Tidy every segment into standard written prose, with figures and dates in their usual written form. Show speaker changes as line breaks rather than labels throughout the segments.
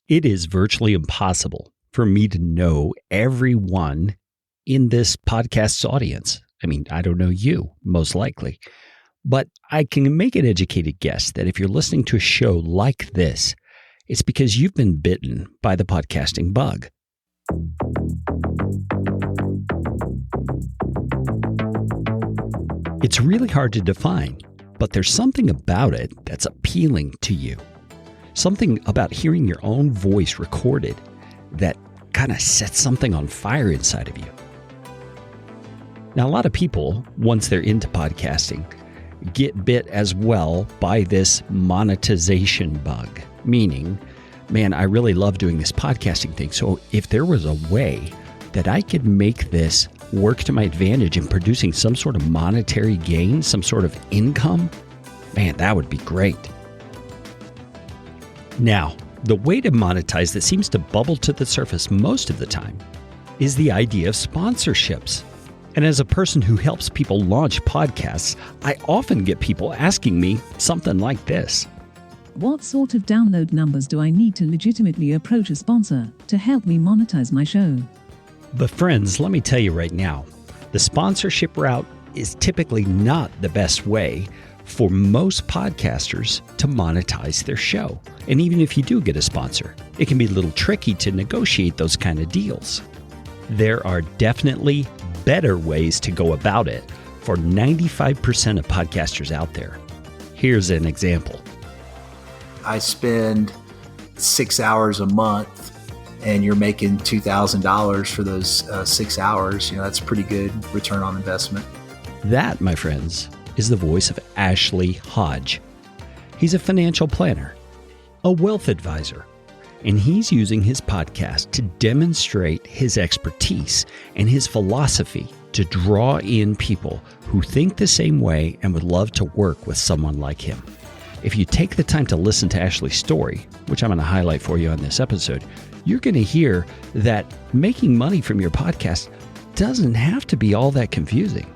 It is virtually impossible for me to know everyone in this podcast's audience. I mean, I don't know you, most likely. But I can make an educated guess that if you're listening to a show like this, it's because you've been bitten by the podcasting bug. It's really hard to define, but there's something about it that's appealing to you. Something about hearing your own voice recorded that kind of sets something on fire inside of you. Now, a lot of people, once they're into podcasting, get bit as well by this monetization bug, meaning, man, I really love doing this podcasting thing. So if there was a way that I could make this work to my advantage in producing some sort of monetary gain, some sort of income, man, that would be great. Now, the way to monetize that seems to bubble to the surface most of the time is the idea of sponsorships. And as a person who helps people launch podcasts, I often get people asking me something like this.
What sort of download numbers do I need to legitimately approach a sponsor to help me monetize my show?
But friends, let me tell you right now, the sponsorship route is typically not the best way for most podcasters to monetize their show. And even if you do get a sponsor, it can be a little tricky to negotiate those kind of deals. There are definitely better ways to go about it for 95% of podcasters out there. Here's an example.
I spend 6 hours a month and you're making $2,000 for those 6 hours. That's pretty good return on investment.
That, my friends, is the voice of Ashley Hodge. He's a financial planner, a wealth advisor, and he's using his podcast to demonstrate his expertise and his philosophy to draw in people who think the same way and would love to work with someone like him. If you take the time to listen to Ashley's story, which I'm going to highlight for you on this episode, you're going to hear that making money from your podcast doesn't have to be all that confusing.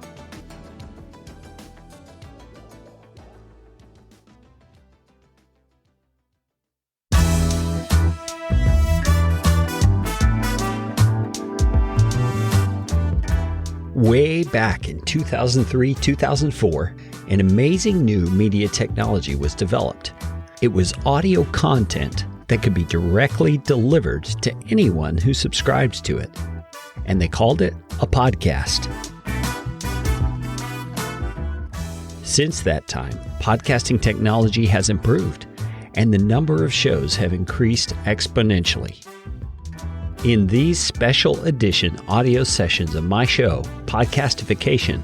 Way back in 2003-2004, an amazing new media technology was developed. It was audio content that could be directly delivered to anyone who subscribes to it. And they called it a podcast. Since that time, podcasting technology has improved, and the number of shows have increased exponentially. In these special edition audio sessions of my show, Podcastification,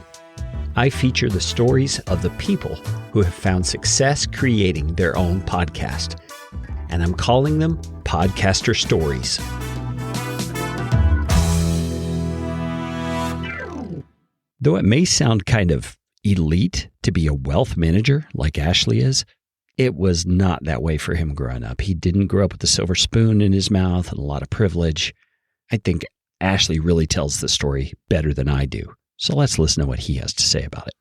I feature the stories of the people who have found success creating their own podcast. And I'm calling them Podcaster Stories. Though it may sound kind of elite to be a wealth manager like Ashley is, it was not that way for him growing up. He didn't grow up with a silver spoon in his mouth and a lot of privilege. I think Ashley really tells the story better than I do. So let's listen to what he has to say about it.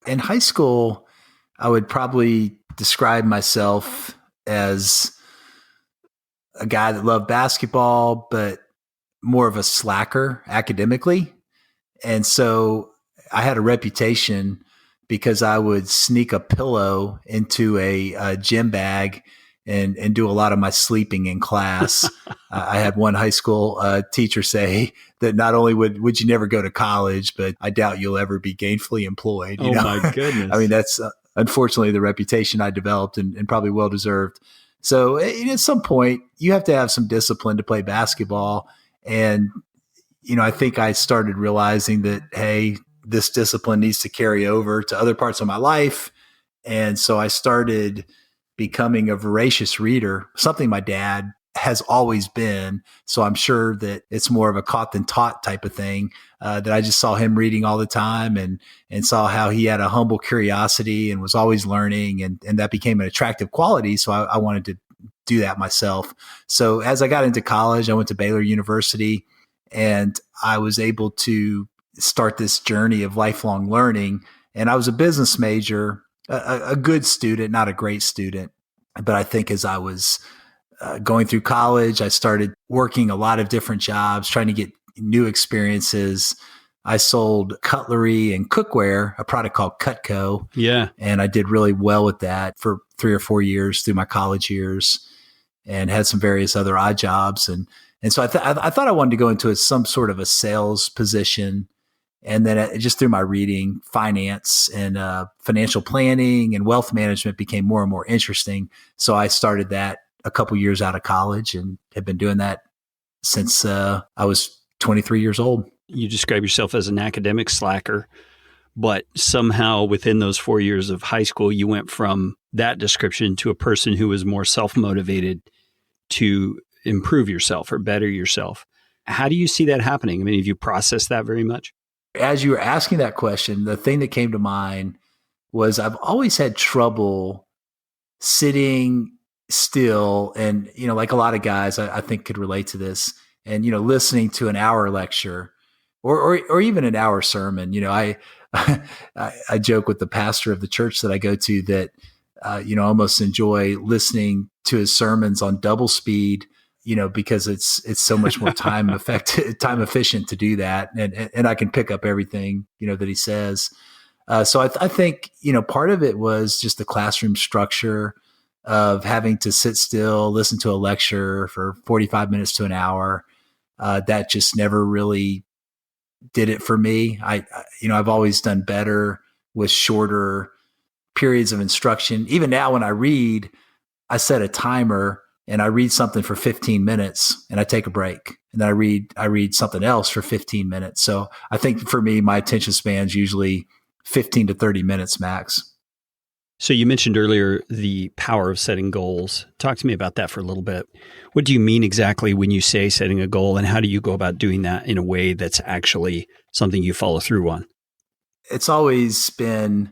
In high school, I would probably describe myself as a guy that loved basketball, but more of a slacker academically. And so I had a reputation because I would sneak a pillow into a gym bag and do a lot of my sleeping in class. I had one high school teacher say that not only would you never go to college, but I doubt you'll ever be gainfully employed.
Oh, my goodness.
I mean, that's unfortunately the reputation I developed and probably well-deserved. So at some point, you have to have some discipline to play basketball. And, I think I started realizing that, hey, this discipline needs to carry over to other parts of my life. And so I started becoming a voracious reader, something my dad has always been. So I'm sure that it's more of a caught than taught type of thing, that I just saw him reading all the time and saw how he had a humble curiosity and was always learning. And that became an attractive quality. So I wanted to do that myself. So as I got into college, I went to Baylor University and I was able to start this journey of lifelong learning. And I was a business major, a good student, not a great student. But I think as I was going through college, I started working a lot of different jobs, trying to get new experiences. I sold cutlery and cookware, a product called Cutco.
Yeah.
And I did really well with that for 3 or 4 years through my college years, and had some various other odd jobs. And so I thought I wanted to go into some sort of a sales position. And then just through my reading, finance and financial planning and wealth management became more and more interesting. So I started that a couple years out of college and have been doing that since I was 23 years old.
You describe yourself as an academic slacker, but somehow within those 4 years of high school, you went from that description to a person who was more self-motivated to improve yourself or better yourself. How do you see that happening? I mean, have you processed that very much?
As you were asking that question, the thing that came to mind was I've always had trouble sitting still, and, like a lot of guys, I think could relate to this, and, listening to an hour lecture or even an hour sermon. I joke with the pastor of the church that I go to that, I almost enjoy listening to his sermons on double speed, because it's so much more time efficient to do that. And I can pick up everything, that he says. So I think, part of it was just the classroom structure of having to sit still, listen to a lecture for 45 minutes to an hour. That just never really did it for me. I've always done better with shorter periods of instruction. Even now when I read, I set a timer and I read something for 15 minutes and I take a break, and then I read something else for 15 minutes. So I think for me, my attention span is usually 15 to 30 minutes max.
So you mentioned earlier the power of setting goals. Talk to me about that for a little bit. What do you mean exactly when you say setting a goal, and how do you go about doing that in a way that's actually something you follow through on?
It's always been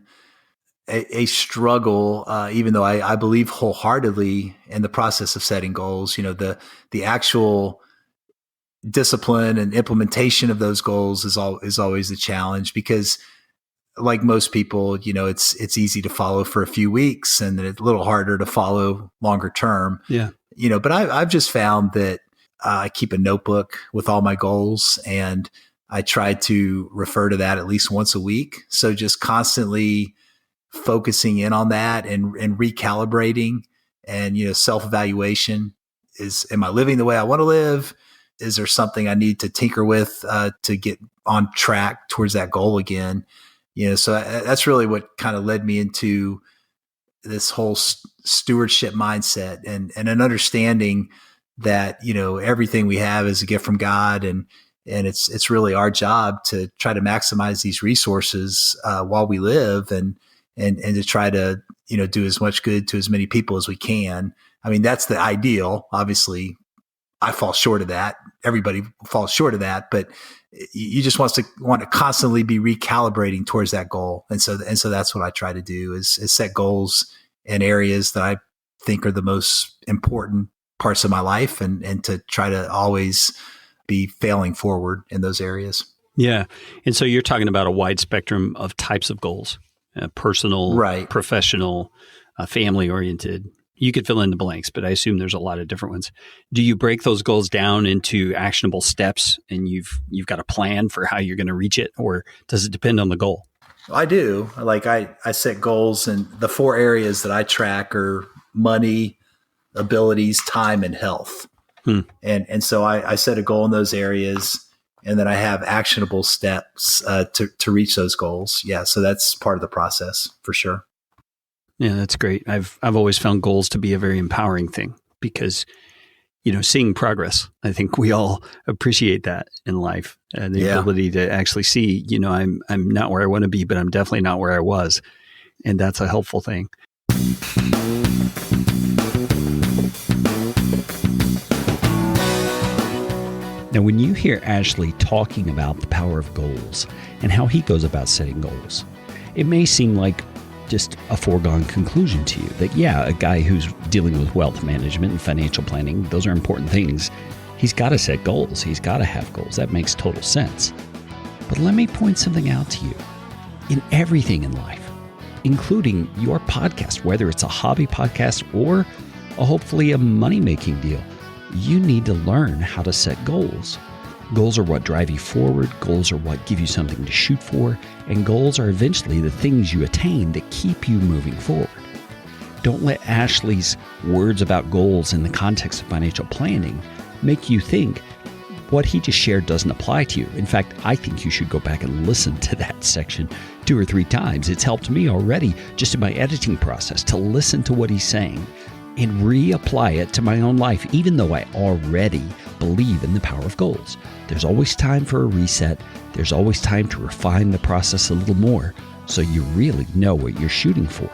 a struggle, even though I believe wholeheartedly in the process of setting goals. The actual discipline and implementation of those goals is always a challenge, because like most people, it's easy to follow for a few weeks and then it's a little harder to follow longer term.
Yeah.
But I've just found that I keep a notebook with all my goals, and I try to refer to that at least once a week. So just constantly focusing in on that and recalibrating and, self-evaluation am I living the way I want to live? Is there something I need to tinker with to get on track towards that goal again? So that's really what kind of led me into this whole stewardship mindset and an understanding that, everything we have is a gift from God, and it's really our job to try to maximize these resources while we live, and to try to, do as much good to as many people as we can. I mean, that's the ideal. Obviously, I fall short of that. Everybody falls short of that, but you just want to constantly be recalibrating towards that goal. And so that's what I try to do is set goals in areas that I think are the most important parts of my life, and to try to always be failing forward in those areas.
Yeah. And so you're talking about a wide spectrum of types of goals, personal,
right,
professional, family oriented. You could fill in the blanks, but I assume there's a lot of different ones. Do you break those goals down into actionable steps, and you've got a plan for how you're going to reach it, or does it depend on the goal?
I do. Like I set goals, and the 4 areas that I track are money, abilities, time, and health. And so I set a goal in those areas, and then I have actionable steps to reach those goals. Yeah. So that's part of the process for sure.
Yeah, that's great. I've always found goals to be a very empowering thing, because, seeing progress, I think we all appreciate that in life, and the ability to actually see, I'm not where I want to be, but I'm definitely not where I was. And that's a helpful thing. Now, when you hear Ashley talking about the power of goals and how he goes about setting goals, it may seem like just a foregone conclusion to you that, a guy who's dealing with wealth management and financial planning, those are important things. He's got to set goals. He's got to have goals. That makes total sense. But let me point something out to you. In everything in life, including your podcast, whether it's a hobby podcast or hopefully a money-making deal. You need to learn how to set goals. Goals are what drive you forward. Goals are what give you something to shoot for. And goals are eventually the things you attain that keep you moving forward. Don't let Ashley's words about goals in the context of financial planning make you think what he just shared doesn't apply to you. In fact, I think you should go back and listen to that section 2 or 3 times. It's helped me already just in my editing process to listen to what he's saying and reapply it to my own life, even though I already believe in the power of goals. There's always time for a reset. There's always time to refine the process a little more so you really know what you're shooting for.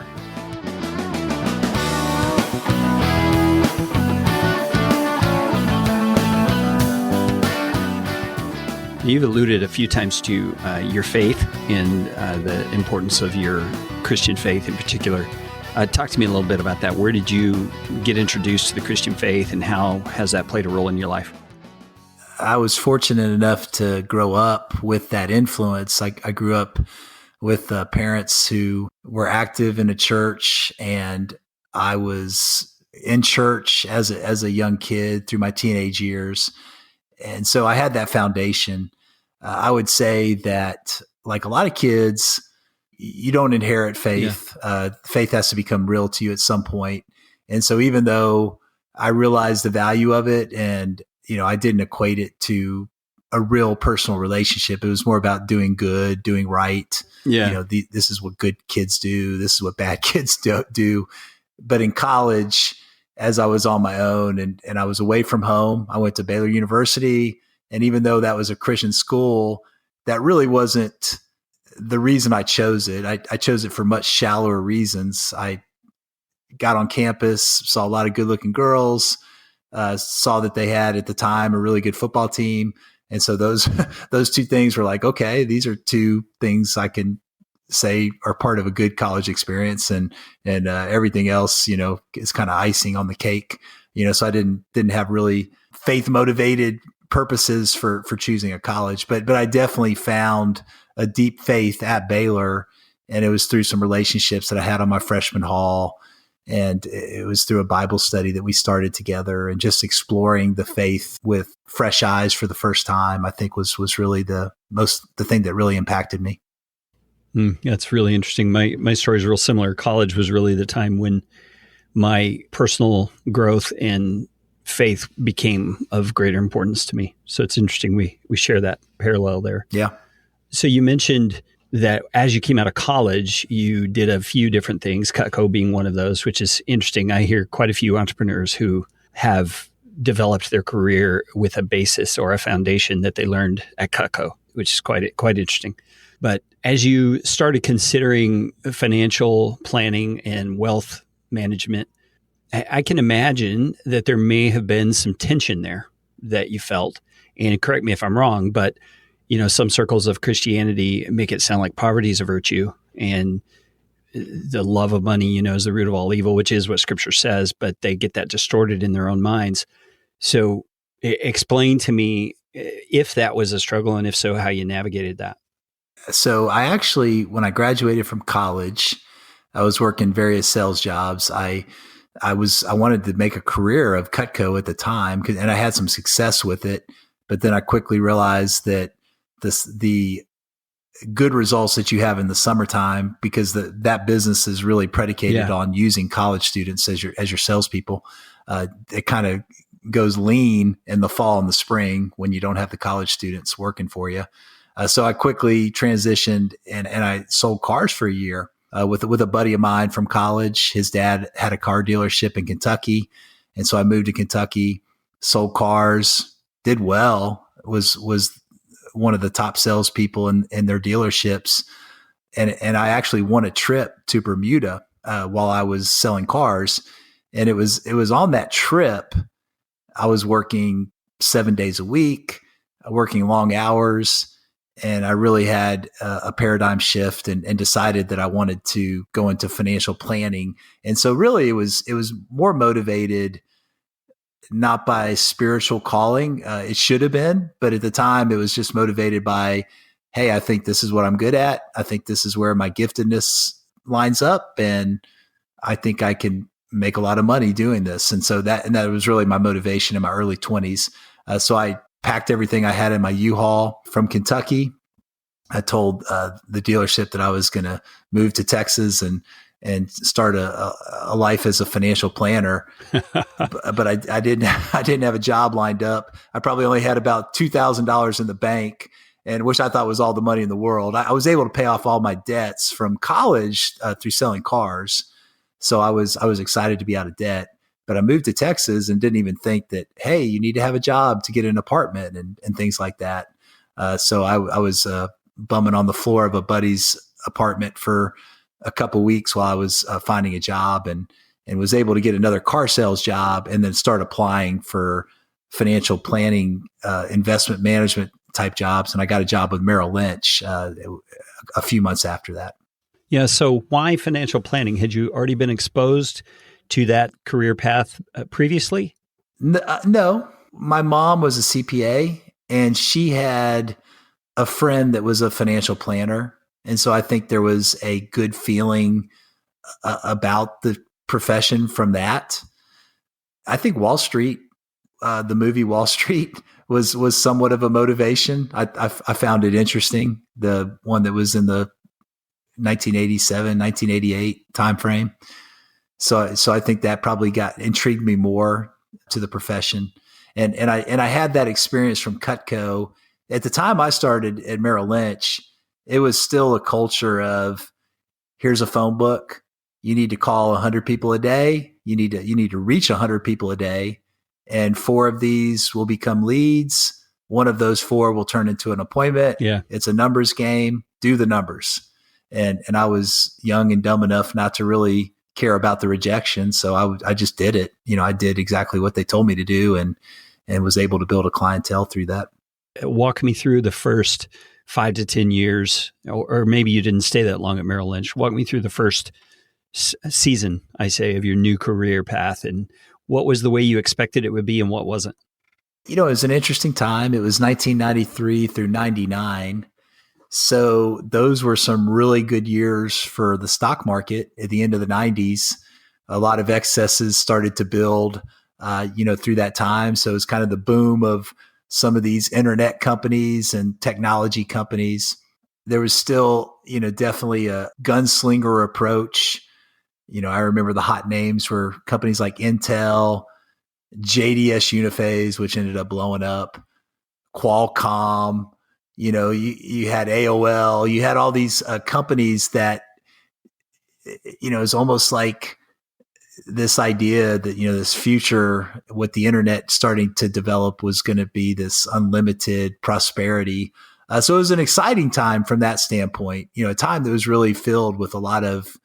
You've alluded a few times to your faith and the importance of your Christian faith in particular. Talk to me a little bit about that. Where did you get introduced to the Christian faith, and how has that played a role in your life?
I was fortunate enough to grow up with that influence. I grew up with parents who were active in a church, and I was in church as a young kid through my teenage years. And so I had that foundation. I would say that, like a lot of kids, you don't inherit faith. Yeah. Faith has to become real to you at some point. And so even though I realized the value of it, and I didn't equate it to a real personal relationship. It was more about doing good, doing right.
Yeah.
This is what good kids do. This is what bad kids do. But in college, as I was on my own and I was away from home, I went to Baylor University. And even though that was a Christian school, that really wasn't the reason I chose it. I chose it for much shallower reasons. I got on campus, saw a lot of good looking girls, saw that they had at the time a really good football team. And so those 2 things were like, okay, these are 2 things I can say are part of a good college experience, and everything else, is kind of icing on the cake. So I didn't have really faith motivated purposes for choosing a college, but I definitely found a deep faith at Baylor, and it was through some relationships that I had on my freshman hall, and it was through a Bible study that we started together, and just exploring the faith with fresh eyes for the first time, I think was really the thing that really impacted me.
That's really interesting. My story is real similar. College was really the time when my personal growth and faith became of greater importance to me. So it's interesting. We share that parallel there.
Yeah.
So you mentioned that as you came out of college, you did a few different things, Cutco being one of those, which is interesting. I hear quite a few entrepreneurs who have developed their career with a basis or a foundation that they learned at Cutco, which is quite interesting. But as you started considering financial planning and wealth management, I can imagine that there may have been some tension there that you felt. And correct me if I'm wrong, but some circles of Christianity make it sound like poverty is a virtue, and the love of money, is the root of all evil, which is what Scripture says. But they get that distorted in their own minds. So, explain to me if that was a struggle, and if so, how you navigated that.
So, I actually, when I graduated from college, I was working various sales jobs. I wanted to make a career of Cutco at the time, and I had some success with it. But then I quickly realized that the good results that you have in the summertime, because that business is really predicated on using college students as your salespeople. It kind of goes lean in the fall and the spring when you don't have the college students working for you. So I quickly transitioned and I sold cars for a year. With a buddy of mine from college. His dad had a car dealership in Kentucky. And so I moved to Kentucky, sold cars, did well, was one of the top salespeople in their dealerships. And I actually won a trip to Bermuda while I was selling cars. And it was on that trip, I was working 7 days a week, working long hours. And I really had a paradigm shift and decided that I wanted to go into financial planning. And so really it was more motivated not by spiritual calling. It should have been, but at the time it was just motivated by, hey, I think this is what I'm good at. I think this is where my giftedness lines up. And I think I can make a lot of money doing this. And so that was really my motivation in my early 20s. So I packed everything I had in my U-Haul from Kentucky. I told the dealership that I was going to move to Texas and start a life as a financial planner. but I didn't have a job lined up. I probably only had about $2,000 in the bank, and which I thought was all the money in the world. I was able to pay off all my debts from college through selling cars. So I was excited to be out of debt. But I moved to Texas and didn't even think that, hey, you need to have a job to get an apartment and things like that. So I was bumming on the floor of a buddy's apartment for a couple of weeks while I was finding a job, and was able to get another car sales job, and then start applying for financial planning, investment management type jobs. And I got a job with Merrill Lynch a few months after that.
Yeah. So why financial planning? Had you already been exposed to that career path previously?
No, my mom was a CPA, and she had a friend that was a financial planner. And so I think there was a good feeling about the profession from that. I think Wall Street, the movie Wall Street, was somewhat of a motivation. I found it interesting, the one that was in the 1987, 1988 timeframe. So I think that probably intrigued me more to the profession. And I had that experience from Cutco. At the time I started at Merrill Lynch, it was still a culture of, here's a phone book. You need to call 100 people a day. You need to reach 100 people a day, and 4 of these will become leads. One of those 4 will turn into an appointment.
Yeah.
It's a numbers game. Do the numbers. And I was young and dumb enough not to really care about the rejection. So I just did it. I did exactly what they told me to do, and was able to build a clientele through that.
Walk me through the first 5 to 10 years, or maybe you didn't stay that long at Merrill Lynch. Walk me through the first season, I say, of your new career path, and what was the way you expected it would be and what wasn't?
It was an interesting time. It was 1993 through 99. So those were some really good years for the stock market at the end of the 90s. A lot of excesses started to build, through that time. So it was kind of the boom of some of these internet companies and technology companies. There was still, definitely a gunslinger approach. I remember the hot names were companies like Intel, JDS Uniphase, which ended up blowing up, Qualcomm. You had AOL, you had all these companies that, it's almost like this idea that, this future with the internet starting to develop was going to be this unlimited prosperity. So it was an exciting time from that standpoint, a time that was really filled with a lot of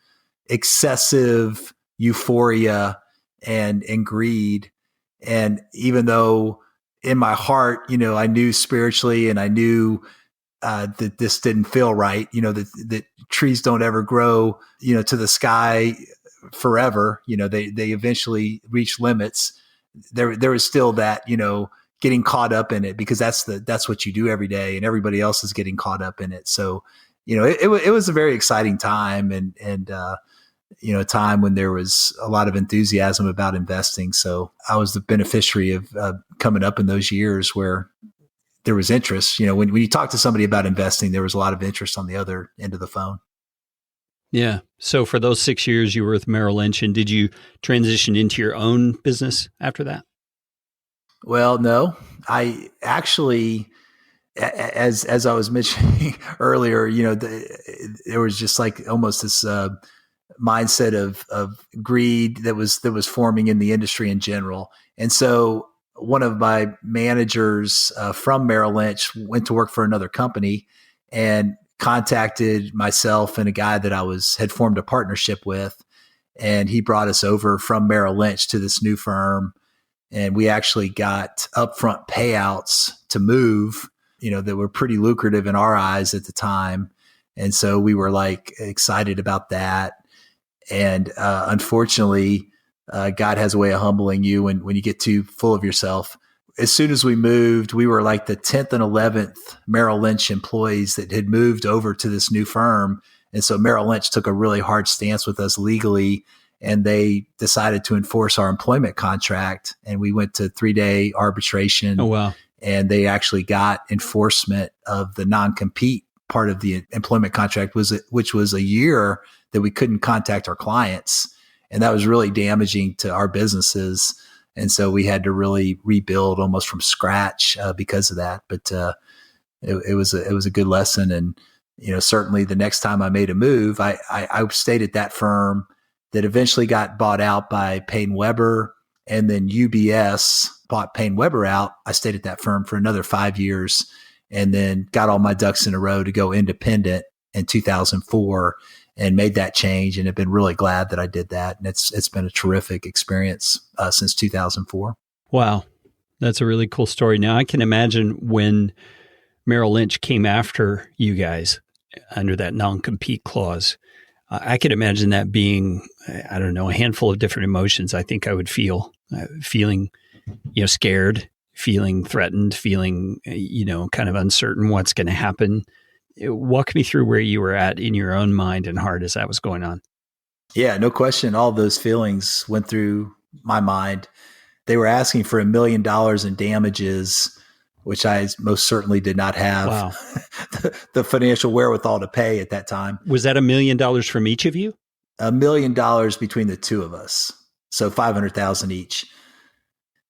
excessive euphoria and greed. And even though in my heart, I knew spiritually, and I knew that this didn't feel right, that trees don't ever grow, to the sky forever. They eventually reach limits. There was still that, getting caught up in it, because that's what you do every day, and everybody else is getting caught up in it. So, it was a very exciting time, and a time when there was a lot of enthusiasm about investing. So I was the beneficiary of coming up in those years where there was interest. When you talk to somebody about investing, there was a lot of interest on the other end of the phone.
Yeah. So for those 6 years you were with Merrill Lynch, and did you transition into your own business after that?
Well, no, I actually, as I was mentioning earlier, there was just like almost this mindset of greed that was forming in the industry in general. And so one of my managers from Merrill Lynch went to work for another company and contacted myself and a guy that I had formed a partnership with. And he brought us over from Merrill Lynch to this new firm. And we actually got upfront payouts to move, that were pretty lucrative in our eyes at the time. And so we were like excited about that. And unfortunately, God has a way of humbling you when you get too full of yourself. As soon as we moved, we were like the 10th and 11th Merrill Lynch employees that had moved over to this new firm. And so Merrill Lynch took a really hard stance with us legally and they decided to enforce our employment contract. And we went to 3-day arbitration.
Oh, wow.
And they actually got enforcement of the non-compete part of the employment contract, which was a year that we couldn't contact our clients. And that was really damaging to our businesses. And so we had to really rebuild almost from scratch because of that. But it was a good lesson. And, certainly the next time I made a move, I stayed at that firm that eventually got bought out by Payne Weber, and then UBS bought Payne Weber out. I stayed at that firm for another 5 years and then got all my ducks in a row to go independent in 2004 and made that change, and have been really glad that I did that. And it's been a terrific experience since 2004.
Wow. That's a really cool story. Now I can imagine when Merrill Lynch came after you guys under that non-compete clause, I could imagine that being, I don't know, a handful of different emotions. I think I would feel feeling, scared, feeling threatened, feeling, kind of uncertain what's going to happen. Walk me through where you were at in your own mind and heart as that was going on.
Yeah, no question. All those feelings went through my mind. They were asking for $1 million in damages, which I most certainly did not have
Wow.
the financial wherewithal to pay at that time.
Was that $1 million from each of you?
$1 million between the two of us. So $500,000 each.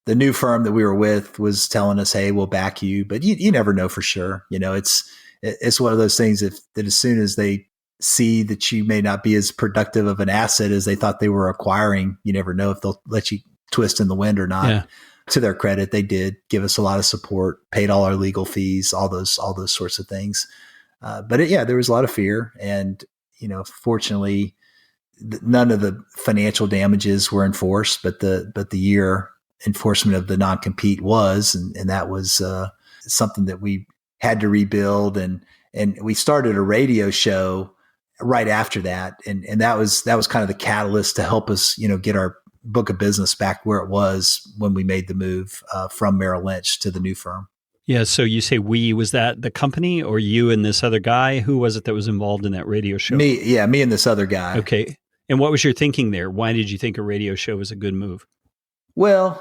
The new firm that we were with was telling us, "Hey, we'll back you," but you never know for sure. It's one of those things that as soon as they see that you may not be as productive of an asset as they thought they were acquiring, you never know if they'll let you twist in the wind or not.
Yeah.
To their credit, they did give us a lot of support, paid all our legal fees, all those sorts of things. But there was a lot of fear, and fortunately, none of the financial damages were enforced, but the year enforcement of the non-compete was, and that was something that we had to rebuild, and we started a radio show right after that, and that was kind of the catalyst to help us get our book of business back where it was when we made the move from Merrill Lynch to the new firm.
Yeah. So you say was that the company or you and this other guy? Who was it that was involved in that radio show?
Me and this other guy.
Okay. And what was your thinking there? Why did you think a radio show was a good move?
Well,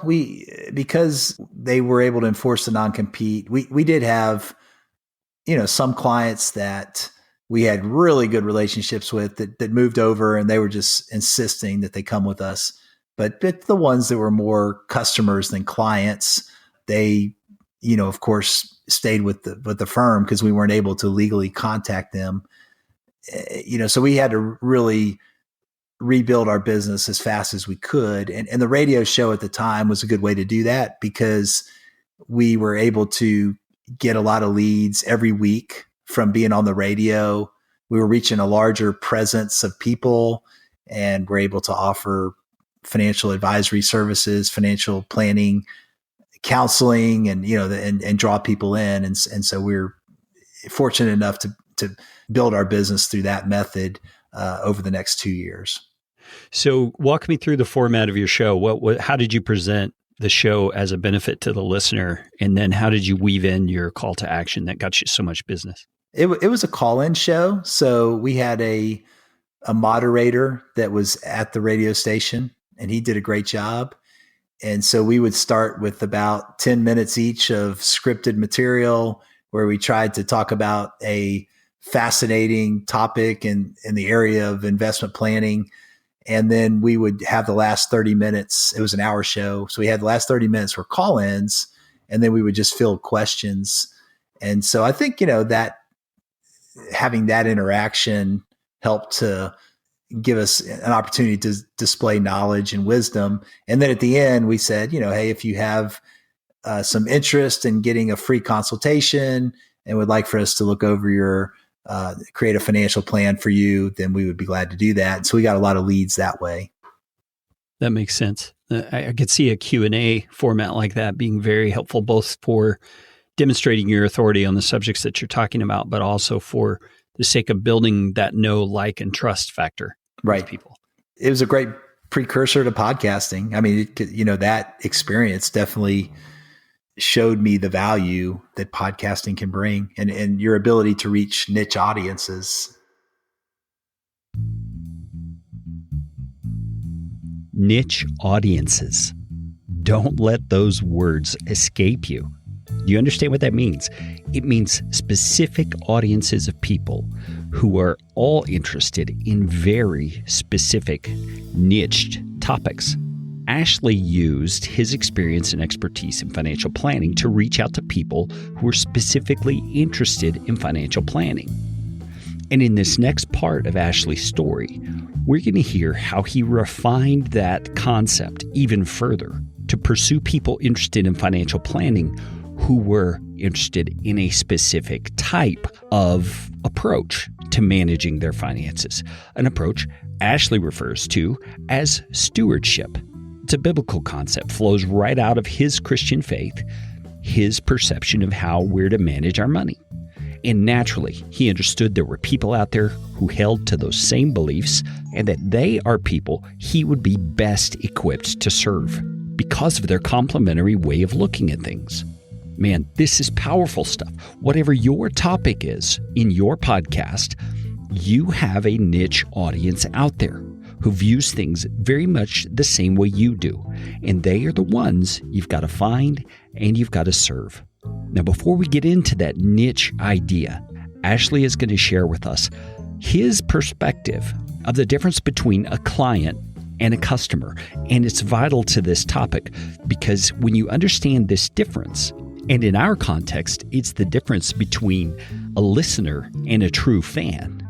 because they were able to enforce the non-compete, we did have, some clients that we had really good relationships with that moved over, and they were just insisting that they come with us. But the ones that were more customers than clients, they, of course, stayed with the firm because we weren't able to legally contact them. So we had to really rebuild our business as fast as we could. And the radio show at the time was a good way to do that because we were able to get a lot of leads every week from being on the radio. We were reaching a larger presence of people, and we're able to offer financial advisory services, financial planning, counseling, and and draw people in. And so we're fortunate enough to build our business through that method over the next 2 years.
So walk me through the format of your show. How did you present the show as a benefit to the listener? And then how did you weave in your call to action that got you so much business?
It was a call-in show. So we had a moderator that was at the radio station, and he did a great job. And so we would start with about 10 minutes each of scripted material where we tried to talk about a fascinating topic in the area of investment planning. And then we would have the last 30 minutes. It was an hour show. So we had the last 30 minutes for call-ins, and then we would just field questions. And so I think, that having that interaction helped to give us an opportunity to display knowledge and wisdom. And then at the end, we said, hey, if you have some interest in getting a free consultation and would like for us to look over your create a financial plan for you, then we would be glad to do that. So we got a lot of leads that way.
That makes sense. I could see a Q&A format like that being very helpful, both for demonstrating your authority on the subjects that you're talking about, but also for the sake of building that know, like, and trust factor with people.
It was a great precursor to podcasting. I mean, that experience definitely showed me the value that podcasting can bring and your ability to reach niche audiences.
Niche audiences. Don't let those words escape you. Do you understand what that means? It means specific audiences of people who are all interested in very specific niched topics. Ashley used his experience and expertise in financial planning to reach out to people who were specifically interested in financial planning. And in this next part of Ashley's story, we're going to hear how he refined that concept even further to pursue people interested in financial planning who were interested in a specific type of approach to managing their finances, an approach Ashley refers to as stewardship. It's a biblical concept, flows right out of his Christian faith, his perception of how we're to manage our money. And naturally, he understood there were people out there who held to those same beliefs and that they are people he would be best equipped to serve because of their complementary way of looking at things. Man, this is powerful stuff. Whatever your topic is in your podcast, you have a niche audience out there who views things very much the same way you do. And they are the ones you've got to find and you've got to serve. Now, before we get into that niche idea, Ashley is going to share with us his perspective of the difference between a client and a customer. And it's vital to this topic because when you understand this difference, and in our context, it's the difference between a listener and a true fan,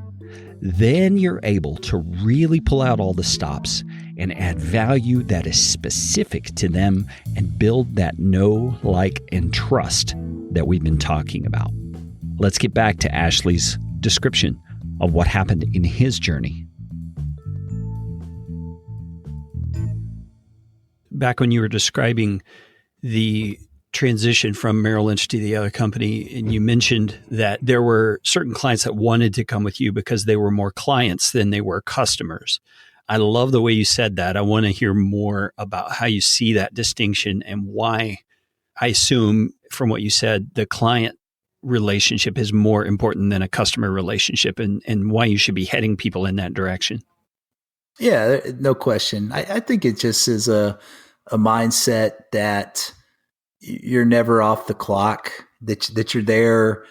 then you're able to really pull out all the stops and add value that is specific to them and build that know, like, and trust that we've been talking about. Let's get back to Ashley's description of what happened in his journey. Back when you were describing the transition from Merrill Lynch to the other company, and you mentioned that there were certain clients that wanted to come with you because they were more clients than they were customers. I love the way you said that. I want to hear more about how you see that distinction and why. I assume from what you said, the client relationship is more important than a customer relationship, and why you should be heading people in that direction.
Yeah, no question. I think it just is a mindset that you're never off the clock, that you're there.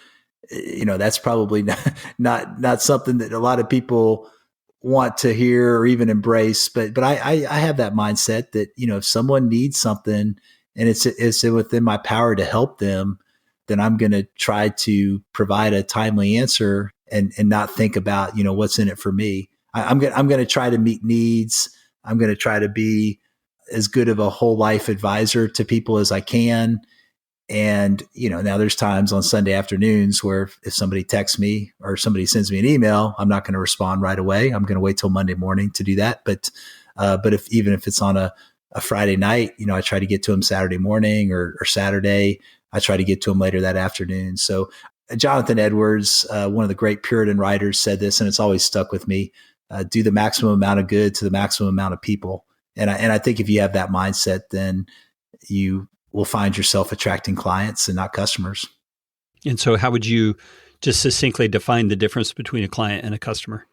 You know, that's probably not something that a lot of people want to hear or even embrace. But I have that mindset that, you know, if someone needs something and it's within my power to help them, then I'm going to try to provide a timely answer and not think about, you know, what's in it for me. I'm going to try to meet needs. I'm going to try to be as good of a whole life advisor to people as I can. And, you know, now there's times on Sunday afternoons where if somebody texts me or somebody sends me an email, I'm not going to respond right away. I'm going to wait till Monday morning to do that. But if it's on a Friday night, you know, I try to get to them Saturday morning or Saturday. I try to get to them later that afternoon. So Jonathan Edwards, one of the great Puritan writers, said this, and it's always stuck with me. Do the maximum amount of good to the maximum amount of people. And I think if you have that mindset, then you will find yourself attracting clients and not customers.
And so how would you just succinctly define the difference between a client and a customer?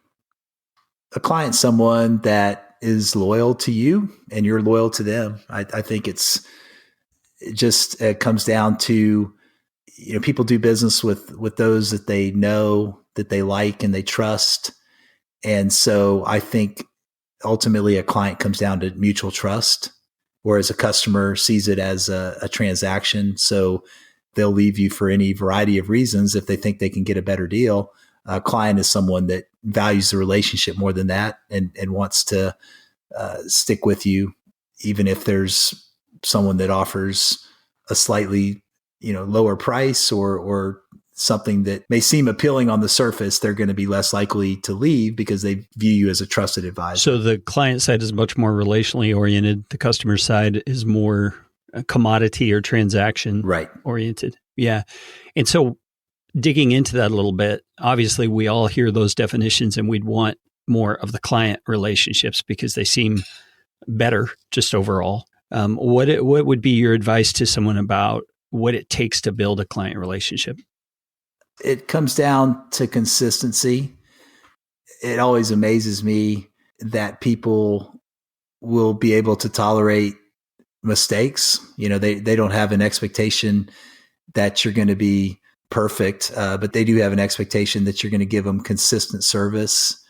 A client is someone that is loyal to you and you're loyal to them. I think it comes down to, you know, people do business with those that they know, that they like and they trust. And so I think ultimately a client comes down to mutual trust, whereas a customer sees it as a transaction. So they'll leave you for any variety of reasons if they think they can get a better deal. A client is someone that values the relationship more than that and wants to stick with you, even if there's someone that offers a slightly, you know, lower price or something that may seem appealing on the surface. They're going to be less likely to leave because they view you as a trusted advisor. So
the client side is much more relationally oriented. The customer side is more commodity or transaction oriented. Yeah. And so digging into that a little bit, obviously we all hear those definitions and we'd want more of the client relationships because they seem better just overall. What would be your advice to someone about what it takes to build a client relationship?
It comes down to consistency. It always amazes me that people will be able to tolerate mistakes. They don't have an expectation that you're going to be perfect, but they do have an expectation that you're going to give them consistent service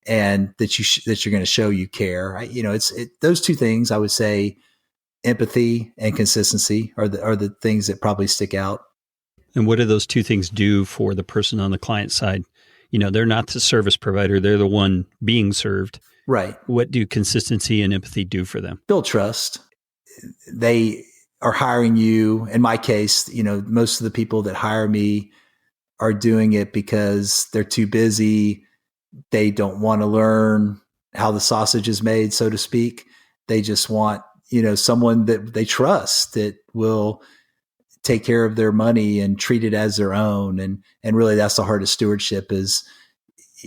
and that you're going to show you care. Those two things, I would say, empathy and consistency are the things that probably stick out.
And what do those two things do for the person on the client side? They're not the service provider. They're the one being served.
Right.
What do consistency and empathy do for them?
Build trust. They are hiring you. In my case, most of the people that hire me are doing it because they're too busy. They don't want to learn how the sausage is made, so to speak. They just want, someone that they trust that will take care of their money and treat it as their own. And really that's the heart of stewardship is,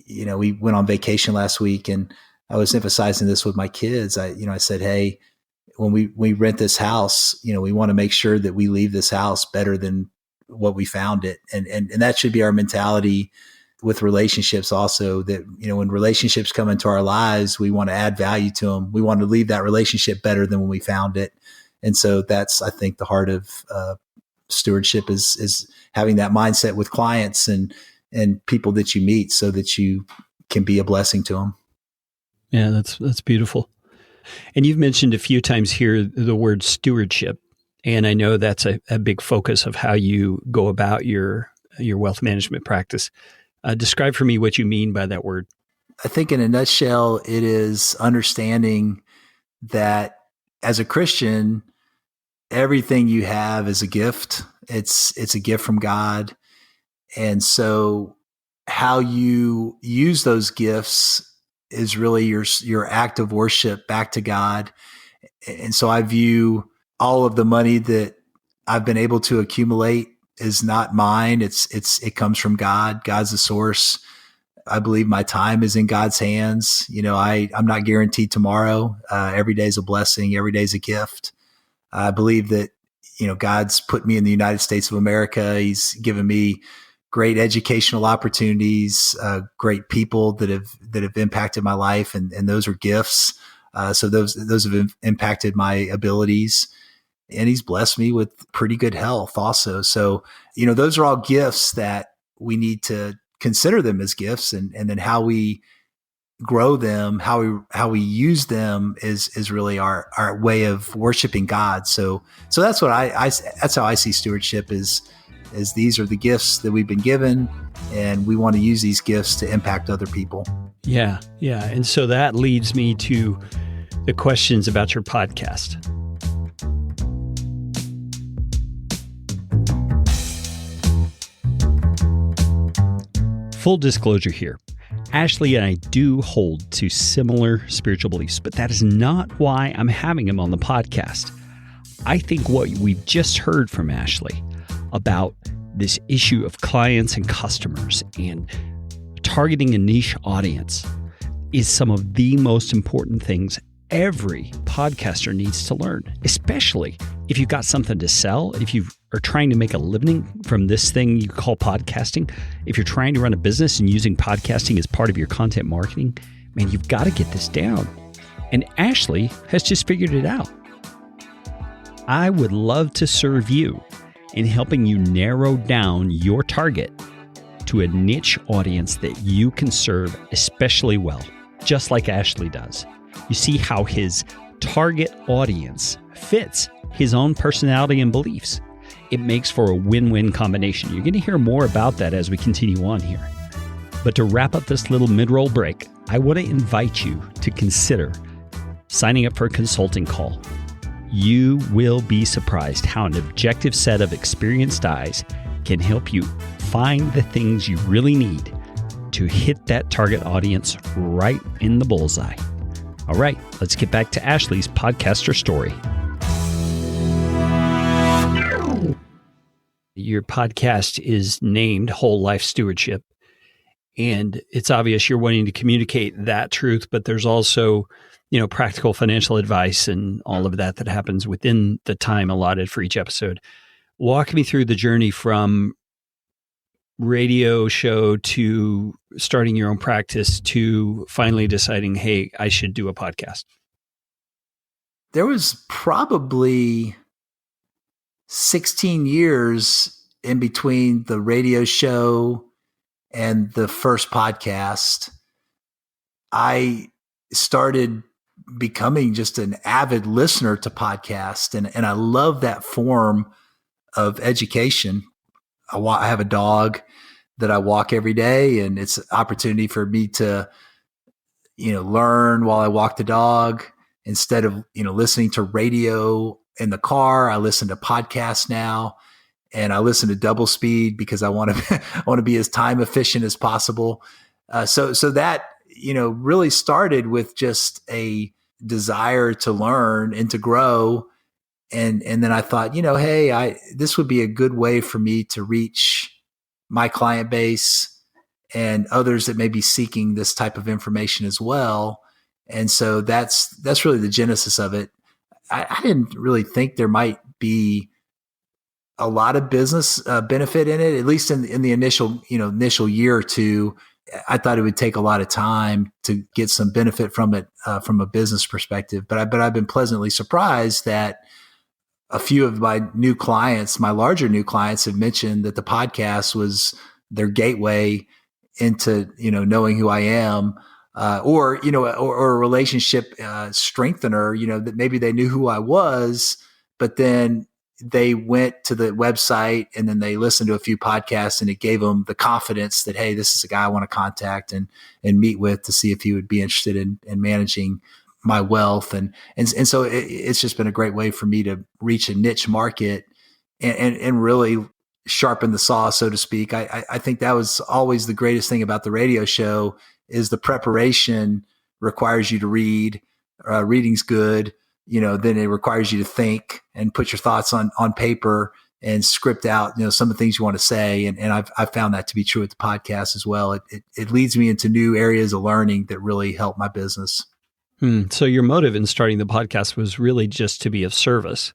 we went on vacation last week and I was emphasizing this with my kids. I said, hey, when we rent this house, we want to make sure that we leave this house better than what we found it. And that should be our mentality with relationships also, that, when relationships come into our lives, we want to add value to them. We want to leave that relationship better than when we found it. And so that's, I think, the heart of stewardship is having that mindset with clients and people that you meet so that you can be a blessing to them.
Yeah, that's beautiful. And you've mentioned a few times here the word stewardship. And I know that's a big focus of how you go about your wealth management practice. Describe for me what you mean by that word.
I think in a nutshell, it is understanding that as a Christian, everything you have is a gift. It's a gift from God. And so how you use those gifts is really your act of worship back to God. And so I view all of the money that I've been able to accumulate is not mine. It comes from God. God's the source. I believe my time is in God's hands. I'm not guaranteed tomorrow. Every day is a blessing. Every day is a gift. I believe that, God's put me in the United States of America. He's given me great educational opportunities, great people that have impacted my life. And those are gifts. So those have impacted my abilities. And he's blessed me with pretty good health also. So, those are all gifts that we need to consider them as gifts, and then how we grow them, how we use them is really our way of worshiping God. So that's what that's how I see stewardship is these are the gifts that we've been given, and we want to use these gifts to impact other people.
Yeah. Yeah. And so that leads me to the questions about your podcast. Full disclosure here, Ashley and I do hold to similar spiritual beliefs, but that is not why I'm having him on the podcast. I think what we've just heard from Ashley about this issue of clients and customers and targeting a niche audience is some of the most important things every podcaster needs to learn, especially if you've got something to sell, if you are trying to make a living from this thing you call podcasting, if you're trying to run a business and using podcasting as part of your content marketing, man, you've got to get this down. And Ashley has just figured it out. I would love to serve you in helping you narrow down your target to a niche audience that you can serve especially well, just like Ashley does. You see how his target audience fits his own personality and beliefs. It makes for a win-win combination. You're going to hear more about that as we continue on here. But to wrap up this little mid-roll break, I want to invite you to consider signing up for a consulting call. You will be surprised how an objective set of experienced eyes can help you find the things you really need to hit that target audience right in the bullseye. All right, let's get back to Ashley's podcaster story. Your podcast is named Whole Life Stewardship, and it's obvious you're wanting to communicate that truth, but there's also, practical financial advice and all of that happens within the time allotted for each episode. Walk me through the journey from radio show to starting your own practice to finally deciding, hey, I should do a podcast.
there was probably 16 years in between the radio show and the first podcast. I started becoming just an avid listener to podcasts, and I love that form of education. I have a dog that I walk every day, and it's an opportunity for me to, learn while I walk the dog. Instead of, listening to radio in the car, I listen to podcasts now, and I listen to double speed because I want to I want to be as time efficient as possible. So that, really started with just a desire to learn and to grow. And then I thought, hey, this would be a good way for me to reach my client base and others that may be seeking this type of information as well. And so that's really the genesis of it. I didn't really think there might be a lot of business benefit in it, at least in the initial year or two. I thought it would take a lot of time to get some benefit from it from a business perspective. But I've been pleasantly surprised that a few of my larger new clients have mentioned that the podcast was their gateway into, knowing who I am, or a relationship strengthener, that maybe they knew who I was, but then they went to the website and then they listened to a few podcasts, and it gave them the confidence that, hey, this is a guy I want to contact and meet with to see if he would be interested in managing my wealth. And so it's just been a great way for me to reach a niche market and really sharpen the saw, so to speak. I think that was always the greatest thing about the radio show is the preparation requires you to read. Reading's good. Then it requires you to think and put your thoughts on paper and script out, some of the things you want to say. And I've found that to be true with the podcast as well. It leads me into new areas of learning that really help my business.
So your motive in starting the podcast was really just to be of service,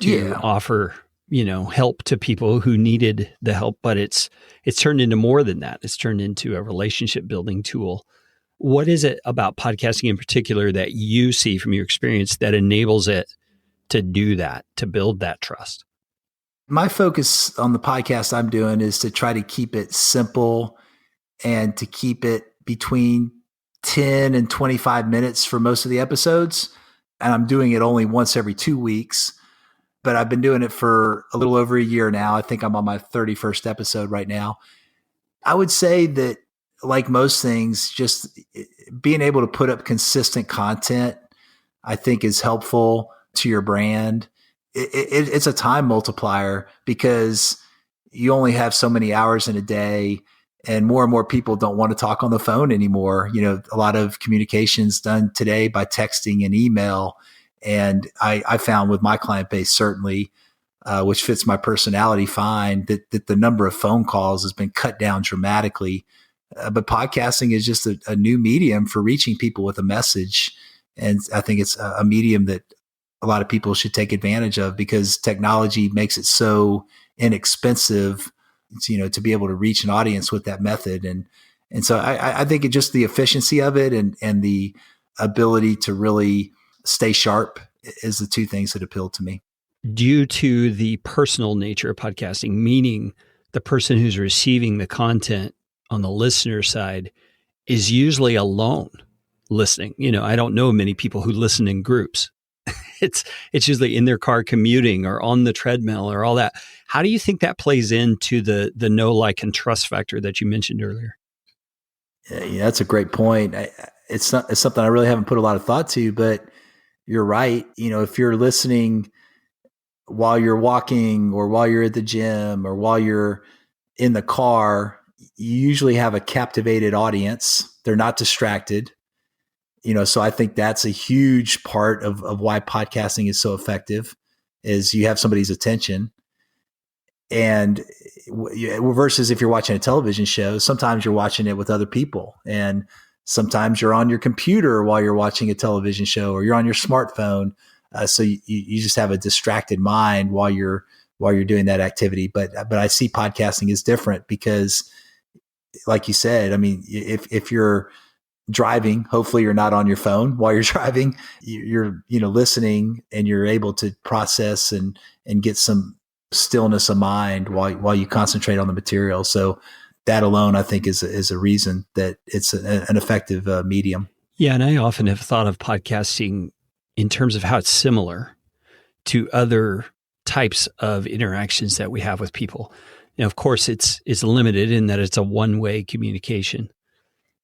to offer, help to people who needed the help, but it's turned into more than that. It's turned into a relationship building tool. What is it about podcasting in particular that you see from your experience that enables it to do that, to build that trust?
My focus on the podcast I'm doing is to try to keep it simple and to keep it between 10 and 25 minutes for most of the episodes. And I'm doing it only once every 2 weeks, but I've been doing it for a little over a year now. I think I'm on my 31st episode right now. I would say that, like most things, just being able to put up consistent content, I think, is helpful to your brand. It's a time multiplier because you only have so many hours in a day, and more people don't want to talk on the phone anymore. A lot of communication's done today by texting and email. And I found with my client base, certainly, which fits my personality fine, that the number of phone calls has been cut down dramatically. But podcasting is just a new medium for reaching people with a message. And I think it's a medium that a lot of people should take advantage of because technology makes it so inexpensive, to be able to reach an audience with that method. And so I think it's just the efficiency of it and the ability to really stay sharp is the two things that appeal to me.
Due to the personal nature of podcasting, meaning the person who's receiving the content on the listener side is usually alone listening. I don't know many people who listen in groups. It's usually in their car commuting or on the treadmill or all that. How do you think that plays into the know, like, and trust factor that you mentioned earlier?
Yeah, that's a great point. It's something I really haven't put a lot of thought to, but you're right. If you're listening while you're walking or while you're at the gym or while you're in the car, you usually have a captivated audience. They're not distracted. So I think that's a huge part of why podcasting is so effective is you have somebody's attention. And versus if you're watching a television show, sometimes you're watching it with other people, and sometimes you're on your computer while you're watching a television show, or you're on your smartphone. So you just have a distracted mind while you're doing that activity. But I see podcasting is different because, like you said, I mean, if you're driving. Hopefully you're not on your phone while you're driving. You're, listening, and you're able to process and get some stillness of mind while you concentrate on the material. So that alone, I think, is a reason that it's an effective medium.
Yeah. And I often have thought of podcasting in terms of how it's similar to other types of interactions that we have with people. Now, of course, it's limited in that it's a one-way communication,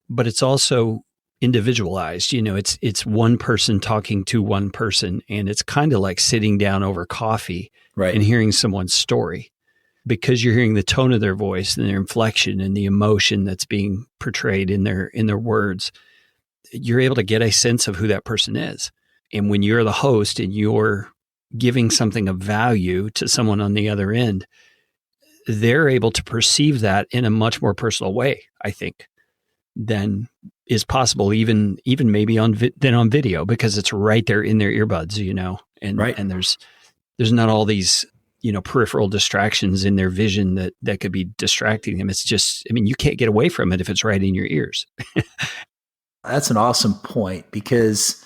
but it's also individualized. It's one person talking to one person, and it's kind of like sitting down over coffee and hearing someone's story, because you're hearing the tone of their voice and their inflection and the emotion that's being portrayed in their words. You're able to get a sense of who that person is. And when you're the host and you're giving something of value to someone on the other end, they're able to perceive that in a much more personal way, I think, than is possible even maybe than on video, because it's right there in their earbuds, and there's not all these, peripheral distractions in their vision that could be distracting them. It's just, you can't get away from it if it's right in your ears.
That's an awesome point, because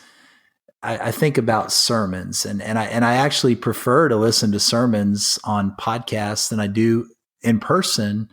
I think about sermons, and I actually prefer to listen to sermons on podcasts than I do in person.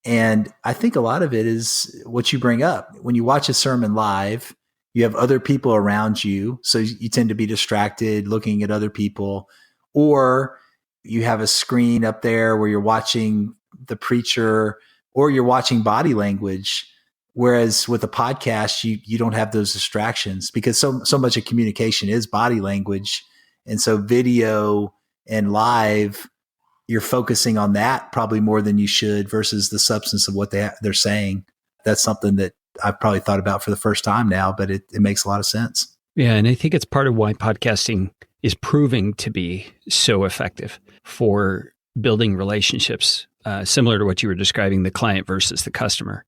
And I think a lot of it is what you bring up. When you watch a sermon live, you have other people around you, so you tend to be distracted looking at other people, or you have a screen up there where you're watching the preacher, or you're watching body language. Whereas with a podcast, you don't have those distractions, because so much of communication is body language. And so video and live, you're focusing on that probably more than you should versus the substance of what they're saying. That's something that I've probably thought about for the first time now, but it makes a lot of sense.
Yeah. And I think it's part of why podcasting is proving to be so effective for building relationships, similar to what you were describing, the client versus the customer.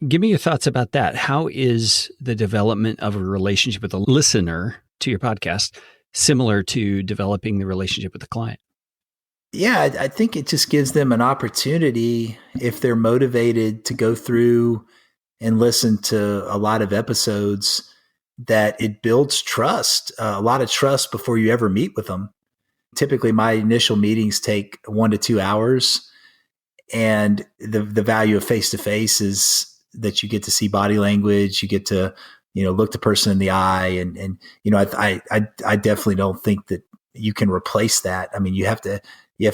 Give me your thoughts about that. How is the development of a relationship with a listener to your podcast similar to developing the relationship with the client?
Yeah, I think it just gives them an opportunity, if they're motivated to go through and listen to a lot of episodes, that it builds trust, a lot of trust before you ever meet with them. Typically, my initial meetings take 1 to 2 hours, and the value of face-to-face is that you get to see body language, you get to, look the person in the eye. And I definitely don't think that you can replace that. You have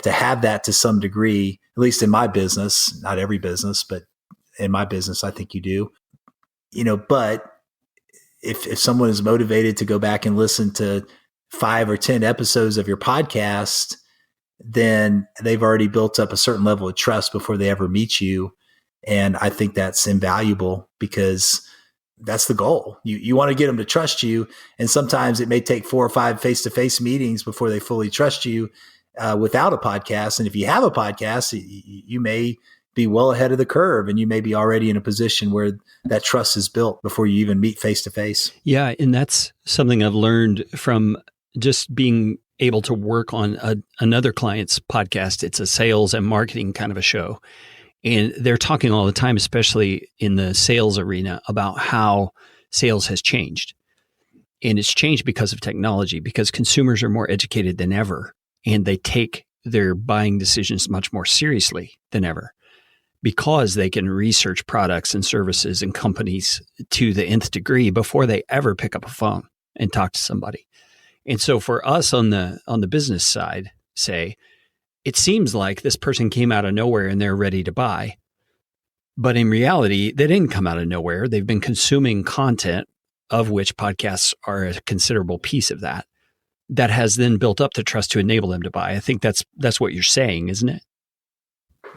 to have that to some degree, at least in my business, not every business, but in my business, I think you do, but if someone is motivated to go back and listen to 5 or 10 episodes of your podcast, then they've already built up a certain level of trust before they ever meet you. And I think that's invaluable, because that's the goal. You want to get them to trust you. And sometimes it may take 4 or 5 face-to-face meetings before they fully trust you without a podcast. And if you have a podcast, you may be well ahead of the curve, and you may be already in a position where that trust is built before you even meet face-to-face.
Yeah. And that's something I've learned from just being able to work on another client's podcast. It's a sales and marketing kind of a show. And they're talking all the time, especially in the sales arena, about how sales has changed. And it's changed because of technology, because consumers are more educated than ever, and they take their buying decisions much more seriously than ever, because they can research products and services and companies to the nth degree before they ever pick up a phone and talk to somebody. And so for us on the business side, say, it seems like this person came out of nowhere and they're ready to buy. But in reality, they didn't come out of nowhere. They've been consuming content, of which podcasts are a considerable piece of that has then built up the trust to enable them to buy. I think that's what you're saying, isn't it?